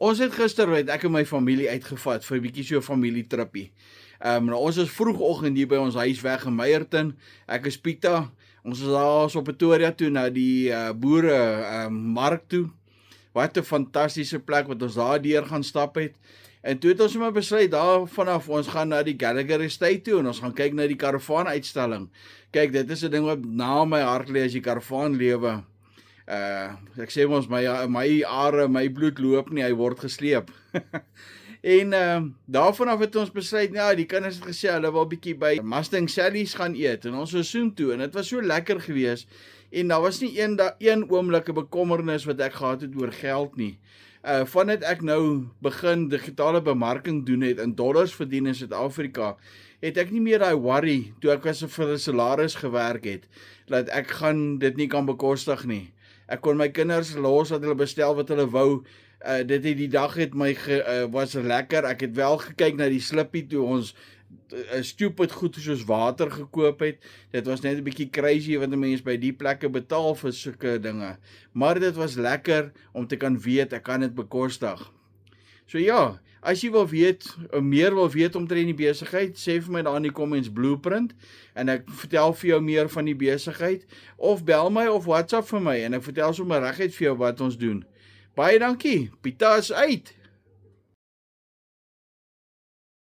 Ons het gister ek en my familie uitgevat vir 'n bietjie so 'n familietrippie. Nou ons is vroegoggend hier by ons huis weg in Meyerton. Ek is Pieter. Ons is daar op Pretoria toe na die boere mark toe. Wat 'n fantastiese plek wat ons daar deur gaan stap het. En toe het ons maar besluit daar vanaf ons gaan na die Gallagher Estate toe en ons gaan kyk na die karavaan uitstalling. Kyk, dit is 'n ding wat na my hart lê as die karavaan lewe. Ek sê ons my are, my bloed loop nie, hy word gesleep. En daarvan af het ons besluit, ja, die kinders het gesê hulle wil bietjie by Mustang Sally's gaan eet en ons was soontoe en dit was so lekker geweest en daar was nie een oomblik 'n bekommernis wat ek gehad het oor geld nie. Vandat ek nou begin digitale bemarking doen het en dollars verdien in Suid-Afrika, het ek nie meer daai worry toe ek as vir 'n salaris gewerk het dat ek gaan dit nie kan bekostig nie. Ek kon my kinders los dat hulle bestel wat hulle wou. Dit het die dag het my was lekker. Ek het wel gekyk na die slippie toe ons stupid goed soos water gekoop het. Dit was net 'n bietjie crazy wat 'n mens by die plekke betaal vir sulke dinge. Maar dit was lekker om te kan weet ek kan dit bekostig. So ja, as jy wil weet, meer wil weet omtrent die besigheid, sê vir my daar in die comments Blueprint en ek vertel vir jou meer van die besigheid of bel my of WhatsApp vir my en ek vertel sommer reguit vir jou wat ons doen. Baie dankie. Pieter is uit.